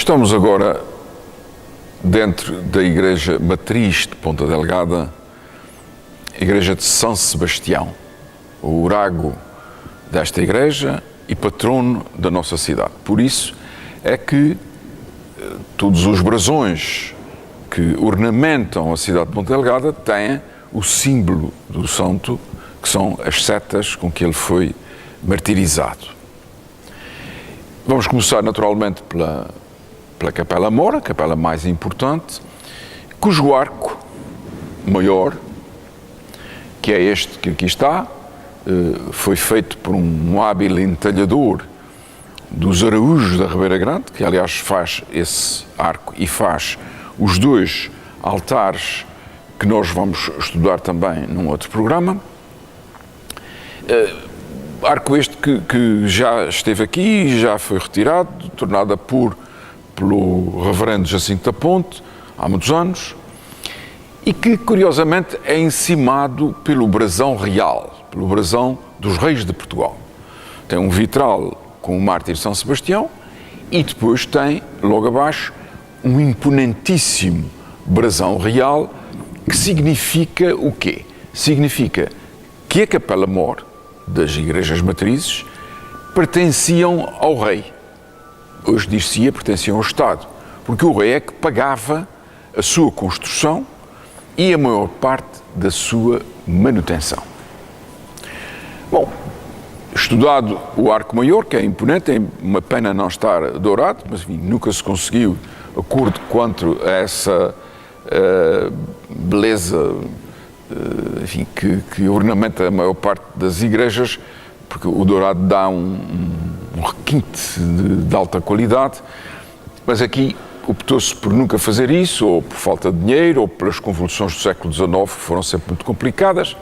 Estamos agora dentro da Igreja Matriz de Ponta Delgada, Igreja de São Sebastião, o orago desta igreja e patrono da nossa cidade. Por isso é que todos os brasões que ornamentam a cidade de Ponta Delgada têm o símbolo do santo, que são as setas com que ele foi martirizado. Vamos começar naturalmente pela Capela Mor, a capela mais importante, cujo arco maior, que é este que aqui está, foi feito por um hábil entalhador dos Araújos da Ribeira Grande, que aliás faz esse arco e faz os dois altares que nós vamos estudar também num outro programa. Arco este que já esteve aqui, já foi retirado, tornado pelo reverendo Jacinto da Ponte, há muitos anos, e que, curiosamente, é encimado pelo brasão real, pelo brasão dos reis de Portugal. Tem um vitral com o mártir São Sebastião e depois tem, logo abaixo, um imponentíssimo brasão real que significa o quê? Significa que a Capela Mor das igrejas matrizes pertenciam ao rei. Hoje diz-se pertenciam ao Estado, porque o rei é que pagava a sua construção e a maior parte da sua manutenção. Bom, estudado o arco maior, que é imponente, é uma pena não estar dourado, mas enfim, nunca se conseguiu acordo quanto a essa beleza enfim, que ornamenta a maior parte das igrejas, porque o dourado dá um requinte de alta qualidade, mas aqui optou-se por nunca fazer isso, ou por falta de dinheiro, ou pelas convulsões do século XIX, que foram sempre muito complicadas.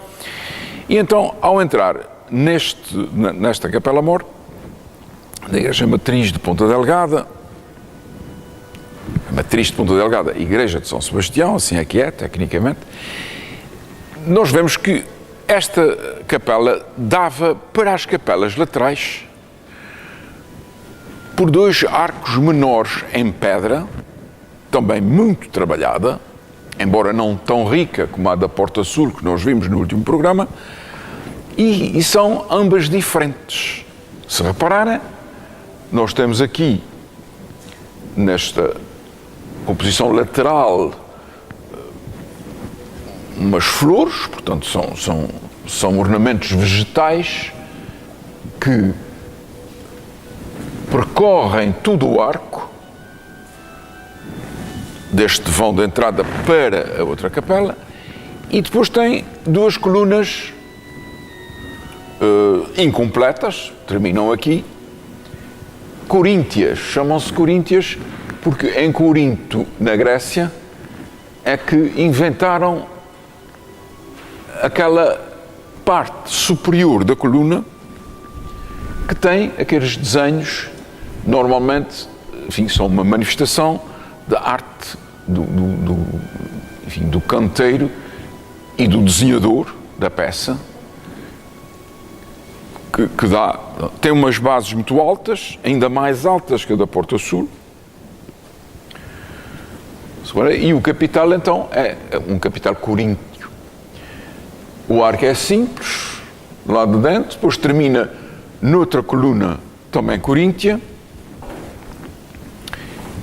E então, ao entrar nesta Capela Mor, da Igreja Matriz de Ponta Delgada, a Matriz de Ponta Delgada, Igreja de São Sebastião, assim é que é, tecnicamente, nós vemos que esta capela dava para as capelas laterais por dois arcos menores em pedra, também muito trabalhada, embora não tão rica como a da Porta Sul, que nós vimos no último programa, e são ambas diferentes. Se repararem, nós temos aqui, nesta composição lateral, umas flores, portanto são ornamentos vegetais que percorrem todo o arco deste vão de entrada para a outra capela, e depois tem duas colunas incompletas, terminam aqui, coríntias, chamam-se coríntias porque em Corinto, na Grécia, é que inventaram aquela parte superior da coluna que tem aqueles desenhos, normalmente, enfim, são uma manifestação da arte do canteiro e do desenhador da peça, que tem umas bases muito altas, ainda mais altas que a da Porta Sul, e o capital então é um capital coríntio. O arco é simples, lá de dentro, depois termina noutra coluna também coríntia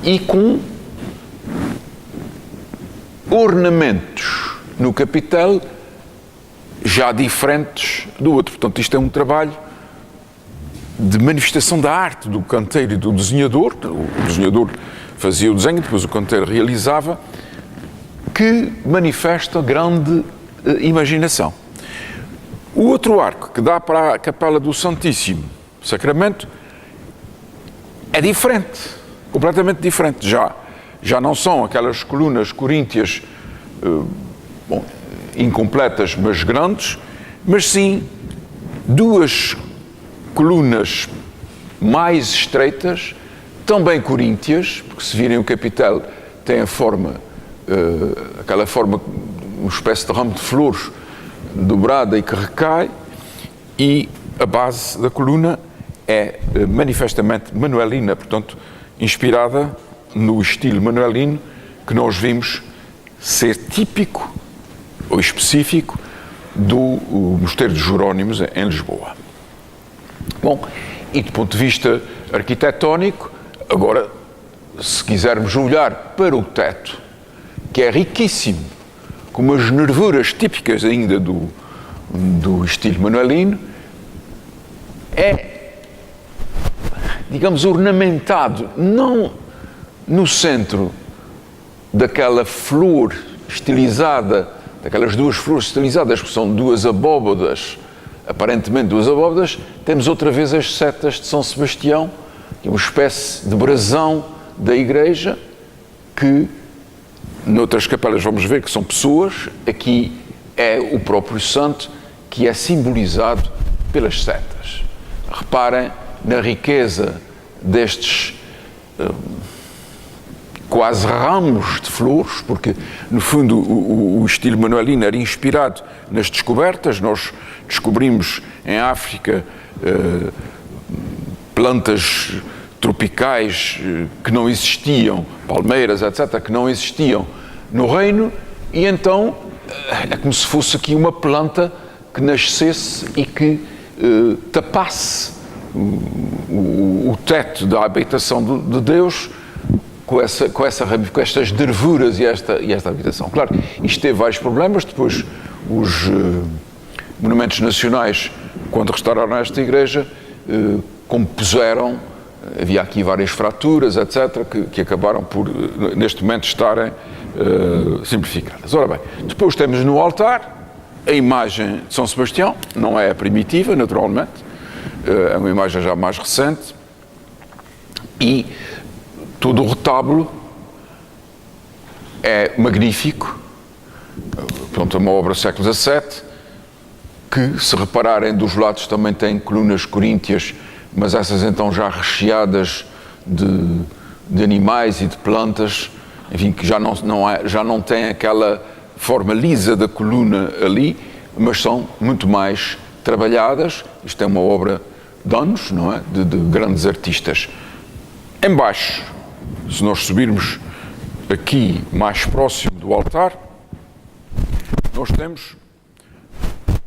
e com ornamentos no capitel já diferentes do outro. Portanto, isto é um trabalho de manifestação da arte do canteiro e do desenhador. O desenhador fazia o desenho, depois o canteiro realizava, que manifesta grande imaginação. O outro arco, que dá para a Capela do Santíssimo Sacramento, é diferente, completamente diferente. Já não são aquelas colunas coríntias incompletas, mas grandes, mas sim duas colunas mais estreitas, também coríntias, porque se virem o capitel tem a forma, aquela forma, uma espécie de ramo de flores dobrada e que recai, e a base da coluna é manifestamente manuelina, portanto inspirada no estilo manuelino que nós vimos ser típico ou específico do Mosteiro dos Jerónimos em Lisboa. Bom, e do ponto de vista arquitetónico, agora, se quisermos olhar para o teto, que é riquíssimo, com umas nervuras típicas ainda do estilo manuelino, é, digamos, ornamentado, não no centro daquela flor estilizada, daquelas duas flores estilizadas, que são duas abóbadas, aparentemente duas abóbadas, temos outra vez as setas de São Sebastião, que é uma espécie de brasão da igreja, que noutras capelas vamos ver que são pessoas, aqui é o próprio santo que é simbolizado pelas setas. Reparem na riqueza destes quase ramos de flores, porque no fundo o estilo manuelino era inspirado nas descobertas. Nós descobrimos em África plantas tropicais que não existiam, palmeiras, etc., que não existiam no reino, e então é como se fosse aqui uma planta que nascesse e que tapasse o teto da habitação de Deus com estas nervuras e esta habitação. Claro, isto teve vários problemas. Depois os monumentos nacionais, quando restauraram esta igreja, compuseram, havia aqui várias fraturas, etc., que acabaram por, neste momento, estarem simplificadas. Ora bem, depois temos no altar a imagem de São Sebastião, não é a primitiva, naturalmente, é uma imagem já mais recente, e todo o retábulo é magnífico, portanto, é uma obra do século XVII, que, se repararem, dos lados também tem colunas coríntias, mas essas então já recheadas de animais e de plantas, enfim, que já não tem aquela forma lisa da coluna ali, mas são muito mais trabalhadas. Isto é uma obra de anos, não é? De grandes artistas. Embaixo, se nós subirmos aqui mais próximo do altar, nós temos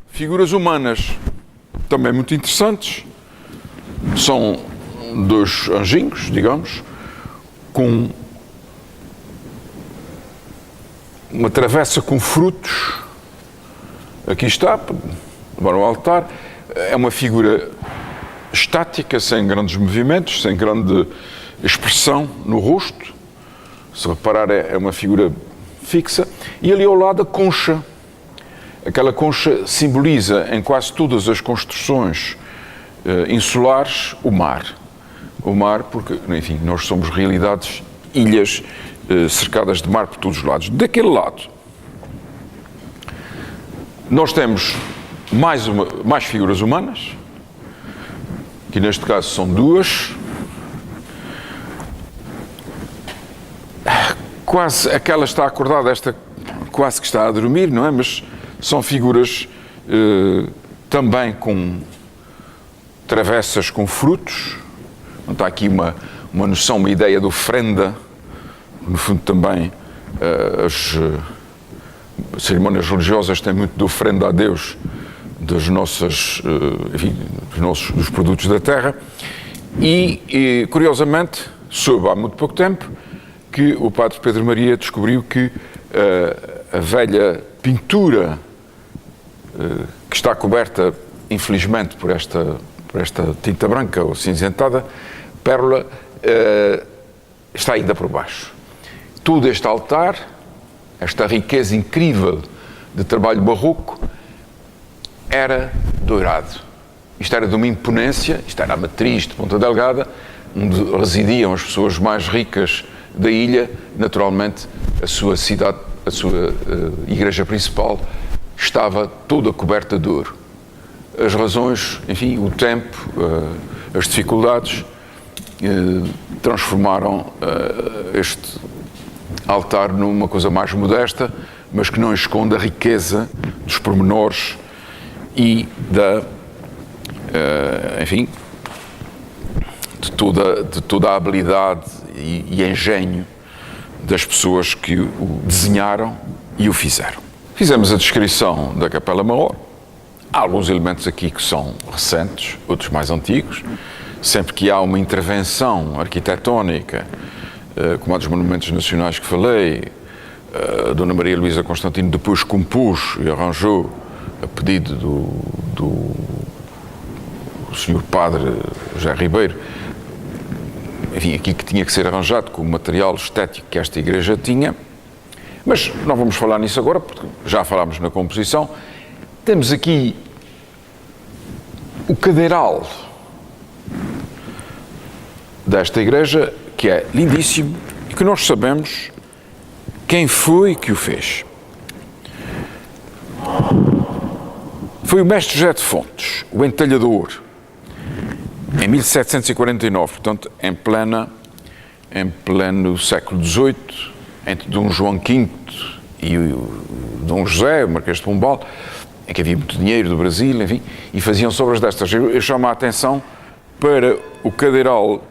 figuras humanas também muito interessantes. São dois anjinhos, digamos, com uma travessa com frutos. Aqui está, para o altar. É uma figura estática, sem grandes movimentos, sem grande expressão no rosto. Se reparar, é uma figura fixa. E ali ao lado a concha. Aquela concha simboliza em quase todas as construções insulares o mar. O mar, porque, enfim, nós somos realidades, ilhas cercadas de mar por todos os lados. Daquele lado, nós temos mais figuras humanas, que neste caso são duas. Quase aquela está acordada, esta quase que está a dormir, não é? Mas são figuras também com travessas com frutos. Não está aqui uma noção, uma ideia de ofrenda. No fundo também as cerimónias religiosas têm muito de ofrenda a Deus das nossas, enfim, dos produtos da terra. E curiosamente, soube há muito pouco tempo que o padre Pedro Maria descobriu que a velha pintura que está coberta, infelizmente, por esta tinta branca ou cinzentada, pérola, está ainda por baixo. Todo este altar, esta riqueza incrível de trabalho barroco, era dourado. Isto era de uma imponência, isto era a matriz de Ponta Delgada, onde residiam as pessoas mais ricas da ilha. Naturalmente, a sua cidade, a sua igreja principal, estava toda coberta de ouro. As razões, enfim, o tempo, as dificuldades, transformaram este altar numa coisa mais modesta, mas que não esconde a riqueza dos pormenores e enfim, de toda a habilidade e engenho das pessoas que o desenharam e o fizeram. Fizemos a descrição da Capela Maior. Há alguns elementos aqui que são recentes, outros mais antigos. Sempre que há uma intervenção arquitetónica, como a dos monumentos nacionais que falei, a Dona Maria Luísa Constantino depois compôs e arranjou, a pedido do Sr. Padre José Ribeiro, enfim, aquilo que tinha que ser arranjado com o material estético que esta igreja tinha. Mas não vamos falar nisso agora, porque já falámos na composição. Temos aqui o cadeiral desta igreja, que é lindíssimo e que nós sabemos quem foi que o fez. Foi o mestre José de Fontes, o entalhador, em 1749, portanto, em pleno século XVIII, entre Dom João V e o Dom José, o Marquês de Pombal, em que havia muito dinheiro do Brasil, enfim, e faziam-se obras destas. Eu chamo a atenção para o cadeiral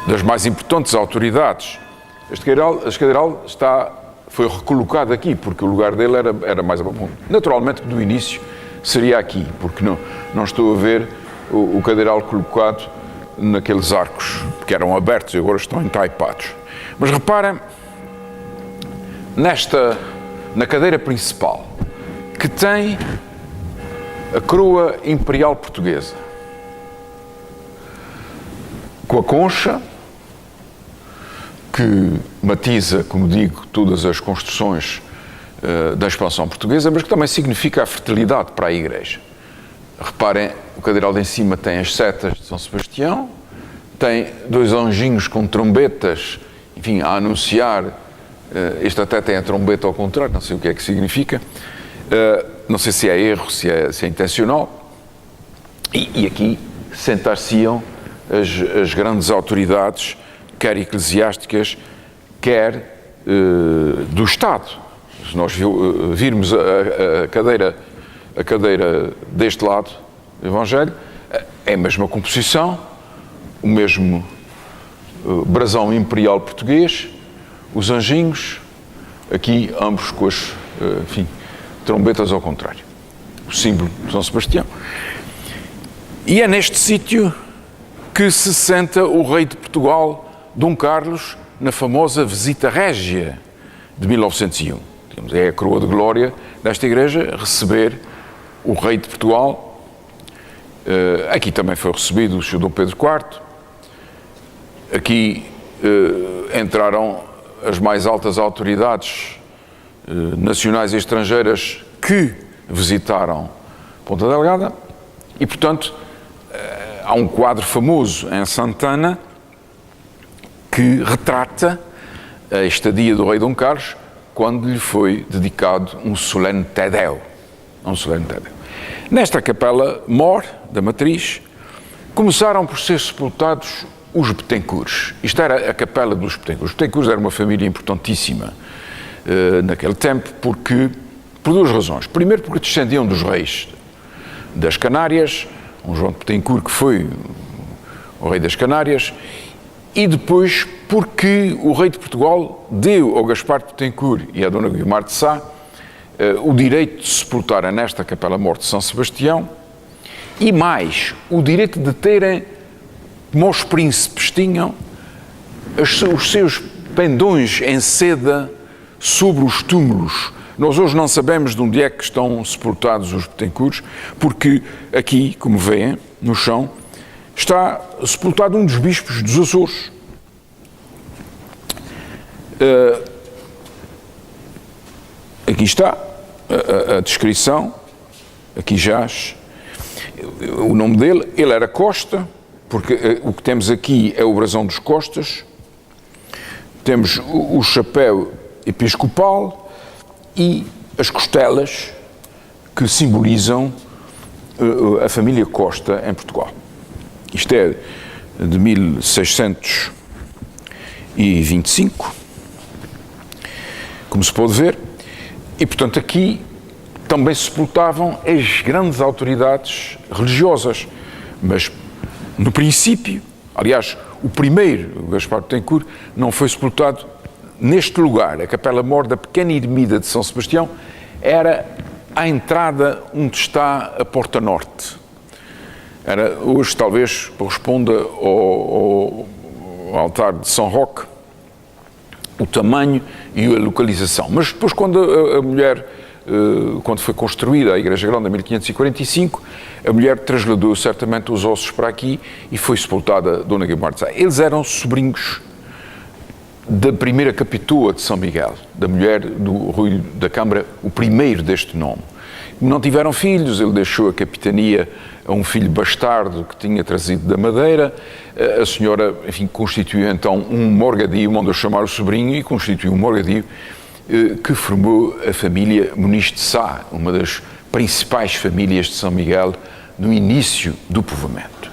das mais importantes autoridades. Este cadeiral foi recolocado aqui, porque o lugar dele era mais abaixo. Naturalmente, do início, seria aqui, porque não estou a ver o cadeiral colocado naqueles arcos que eram abertos e agora estão entaipados. Mas reparem, na cadeira principal, que tem a coroa imperial portuguesa, com a concha, que matiza, como digo, todas as construções da expansão portuguesa, mas que também significa a fertilidade para a igreja. Reparem, o cadeiral de em cima tem as setas de São Sebastião, tem dois anjinhos com trombetas, enfim, a anunciar, este até tem a trombeta ao contrário, não sei o que é que significa, não sei se é erro, se é intencional, e aqui sentar-se-iam as grandes autoridades, quer eclesiásticas, quer do Estado. Se nós virmos a cadeira deste lado do Evangelho, é a mesma composição, o mesmo brasão imperial português, os anjinhos, aqui ambos com as trombetas ao contrário. O símbolo de São Sebastião. E é neste sítio que se senta o rei de Portugal, Dom Carlos, na famosa visita régia de 1901. É a coroa de glória desta igreja, receber o rei de Portugal. Aqui também foi recebido o Sr. Dom Pedro IV. Aqui entraram as mais altas autoridades nacionais e estrangeiras que visitaram Ponta Delgada e, portanto, há um quadro famoso em Santana que retrata a estadia do rei Dom Carlos quando lhe foi dedicado um solene Tedéu. Nesta capela mor da matriz, começaram por ser sepultados os Betancourts. Isto era a capela dos Betancourts. Os Betancourts era uma família importantíssima naquele tempo, por duas razões. Primeiro, porque descendiam dos reis das Canárias, um João de Betancourt que foi o rei das Canárias, e depois porque o rei de Portugal deu ao Gaspar de Betancourt e à Dona Guiomar de Sá o direito de se sepultarem nesta capela mor de São Sebastião e mais, o direito de terem, como os príncipes tinham, os seus pendões em seda sobre os túmulos. Nós hoje não sabemos de onde é que estão sepultados os Betancourts, porque aqui, como veem, no chão, está sepultado um dos bispos dos Açores. Aqui está a descrição, aqui jaz o nome dele. Ele era Costa, porque o que temos aqui é o brasão dos Costas, temos o chapéu episcopal e as costelas que simbolizam a família Costa em Portugal. Isto é de 1625, como se pode ver, e portanto aqui também se sepultavam as grandes autoridades religiosas, mas no princípio Aliás, o primeiro, o Gaspar Betancourt, não foi sepultado neste lugar. A Capela Mor da pequena ermida de São Sebastião era à entrada onde está a Porta Norte. Hoje talvez corresponda ao altar de São Roque, o tamanho e a localização. Mas depois, quando a mulher, quando foi construída a Igreja Grande em 1545, a mulher trasladou certamente os ossos para aqui e foi sepultada Dona Guiomar de Sá. Eles eram sobrinhos da primeira capitoa de São Miguel, da mulher do Rui da Câmara, o primeiro deste nome. Não tiveram filhos, ele deixou a capitania a um filho bastardo que tinha trazido da Madeira. A senhora, enfim, constituiu então um morgadio, mandou chamar o sobrinho e constituiu um morgadio que formou a família Muniz de Sá, uma das principais famílias de São Miguel no início do povoamento.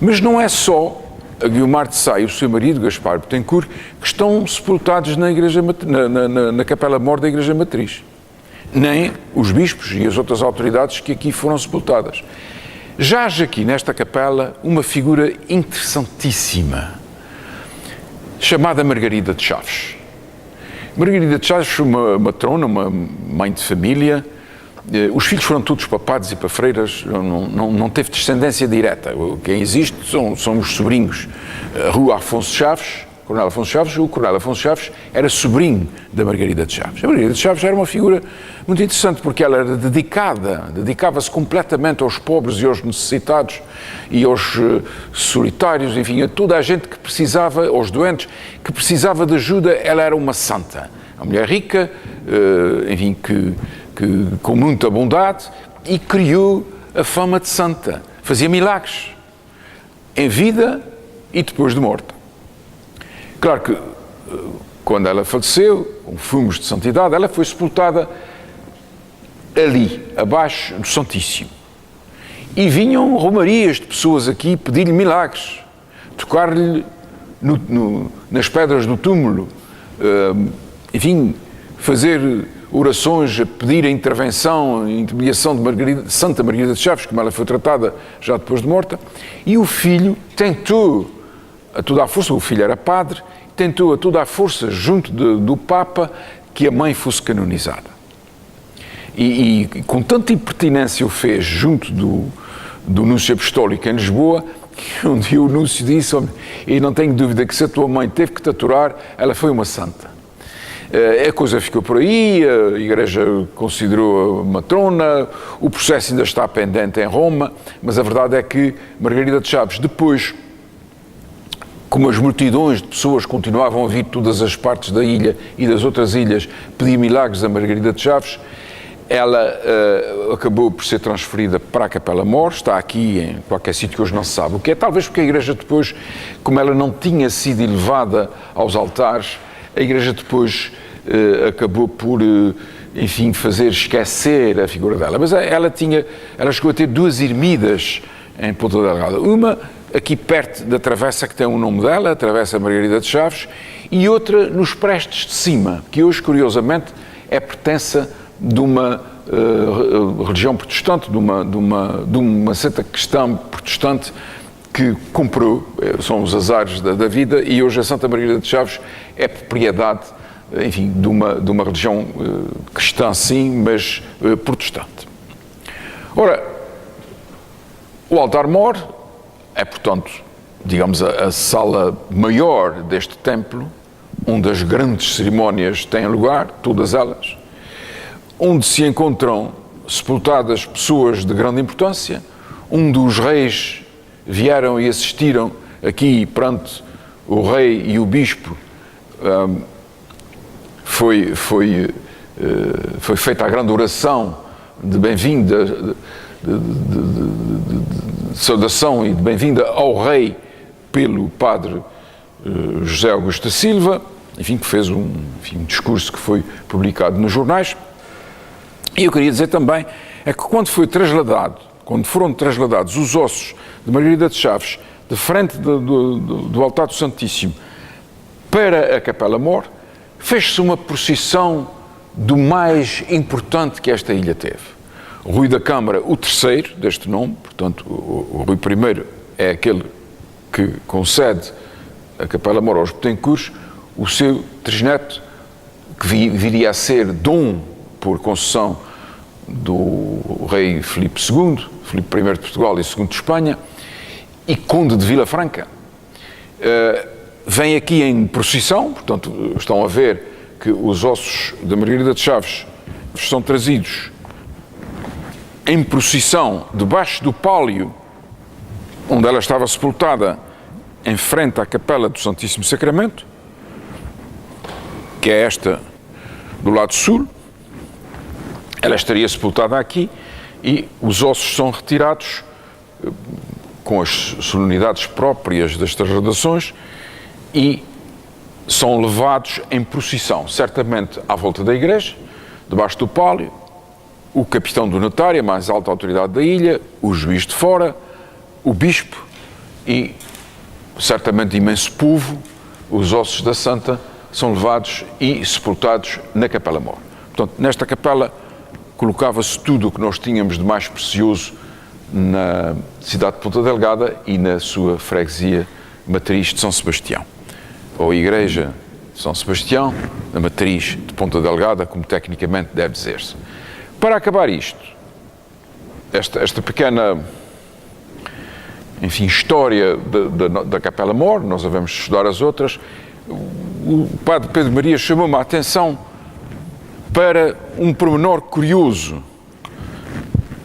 Mas não é só a Guiomar de Sá e o seu marido, Gaspar Betancourt, que estão sepultados na Capela Mor da Igreja Matriz. Nem os bispos e as outras autoridades que aqui foram sepultadas. Jaz aqui nesta capela uma figura interessantíssima, chamada Margarida de Chaves. Margarida de Chaves foi uma matrona, uma mãe de família. Os filhos foram todos para padres e para freiras, não teve descendência direta. Quem existe são os sobrinhos. Rua Afonso Chaves, Coronel Afonso Chaves. O Coronel Afonso Chaves era sobrinho da Margarida de Chaves. A Margarida de Chaves era uma figura muito interessante porque ela era dedicava-se completamente aos pobres e aos necessitados e aos solitários, enfim, a toda a gente que precisava, aos doentes, que precisava de ajuda. Ela era uma santa. Uma mulher rica, enfim, que com muita bondade, e criou a fama de santa. Fazia milagres em vida e depois de morta. Claro que quando ela faleceu, com fumos de santidade, ela foi sepultada ali, abaixo do Santíssimo. E vinham romarias de pessoas aqui pedir-lhe milagres, tocar-lhe nas pedras do túmulo, enfim, fazer orações, a pedir a intervenção, a intermediação de Santa Margarida de Chaves, como ela foi tratada já depois de morta. E o filho tentou a toda a força, o filho era padre, tentou a toda a força junto do Papa que a mãe fosse canonizada. E com tanta impertinência o fez junto do Núncio Apostólico em Lisboa, que um dia o Núncio disse: e não tenho dúvida que se a tua mãe teve que te aturar, ela foi uma santa. A coisa ficou por aí, a Igreja considerou-a matrona, o processo ainda está pendente em Roma, mas a verdade é que Margarida de Chaves, depois, como as multidões de pessoas continuavam a vir de todas as partes da ilha e das outras ilhas pedir milagres a Margarida de Chaves, ela acabou por ser transferida para a Capela Mor, está aqui em qualquer sítio que hoje não se sabe o que é, talvez porque a Igreja depois, como ela não tinha sido elevada aos altares, a Igreja depois acabou por, enfim, fazer esquecer a figura dela. Mas ela chegou a ter duas ermidas em Ponta Delgada. Uma aqui perto da travessa que tem o nome dela, a Travessa Margarida de Chaves, e outra nos Prestes de Cima, que hoje, curiosamente, é pertença de uma religião protestante, de uma seta cristã protestante que comprou, são os azares da vida, e hoje a Santa Margarida de Chaves é propriedade, enfim, de uma religião cristã sim, mas protestante. Ora, o altar-mor é, portanto, digamos, a sala maior deste templo, onde as grandes cerimónias têm lugar, todas elas, onde se encontram sepultadas pessoas de grande importância. Um dos reis vieram e assistiram aqui perante o rei e o bispo. Foi feita a grande oração de bem-vinda, de saudação e de bem-vinda ao rei pelo padre José Augusto da Silva, enfim, que fez um discurso que foi publicado nos jornais. E eu queria dizer também é que quando foram trasladados os ossos de Margarida de Chaves de frente do altar do Santíssimo para a Capela Mor, fez-se uma procissão do mais importante que esta ilha teve. O Rui da Câmara, o terceiro deste nome, portanto, o Rui I é aquele que concede a Capela Mor aos Betancourts o seu trisneto, que viria a ser dom por concessão do rei Filipe II, Filipe I de Portugal e II de Espanha, e conde de Vila Franca. Vem aqui em procissão, portanto, estão a ver que os ossos da Margarida de Chaves são trazidos em procissão debaixo do pálio onde ela estava sepultada, em frente à Capela do Santíssimo Sacramento, que é esta do lado sul. Ela estaria sepultada aqui e os ossos são retirados com as solenidades próprias destas redações e são levados em procissão, certamente à volta da igreja, debaixo do pálio, o capitão do notário, a mais alta autoridade da ilha, o juiz de fora, o bispo e certamente imenso povo. Os ossos da santa são levados e sepultados na Capela Mor. Portanto, nesta capela colocava-se tudo o que nós tínhamos de mais precioso na cidade de Ponta Delgada e na sua freguesia matriz de São Sebastião, ou a igreja de São Sebastião, na matriz de Ponta Delgada, como tecnicamente deve dizer-se. Para acabar isto, esta pequena, enfim, história da Capela Mor, nós devemos estudar as outras. O padre Pedro Maria chamou-me a atenção para um pormenor curioso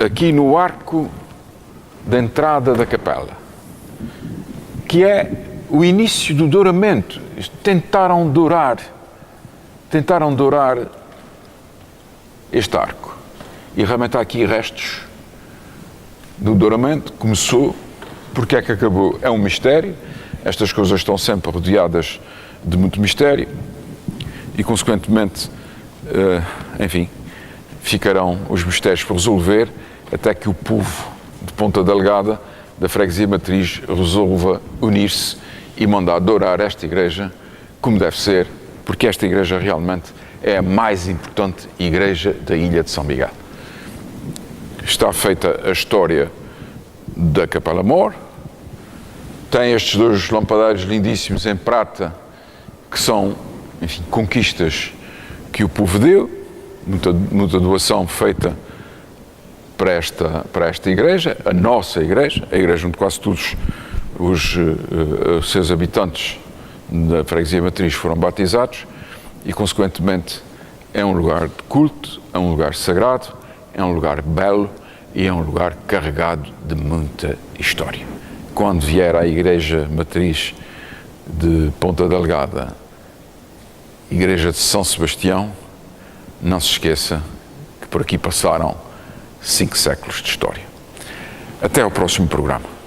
aqui no arco da entrada da capela, que é o início do douramento. Tentaram dourar este arco e realmente há aqui restos do douramento. Começou, porque é que acabou? É um mistério. Estas coisas estão sempre rodeadas de muito mistério e, consequentemente, enfim, ficarão os mistérios por resolver até que o povo de Ponta Delgada, da freguesia matriz, resolva unir-se e mandar dourar esta igreja como deve ser, porque esta igreja realmente é a mais importante igreja da ilha de São Miguel. Está feita a história da Capela Mor. Tem estes dois lampadeiros lindíssimos em prata, que são, enfim, conquistas que o povo deu, muita doação feita para esta igreja, a nossa igreja, a igreja onde quase todos os seus habitantes da freguesia matriz foram batizados e, consequentemente, é um lugar de culto, é um lugar sagrado, é um lugar belo e é um lugar carregado de muita história. Quando vier à igreja matriz de Ponta Delgada, igreja de São Sebastião, não se esqueça que por aqui passaram 5 séculos de história. Até ao próximo programa.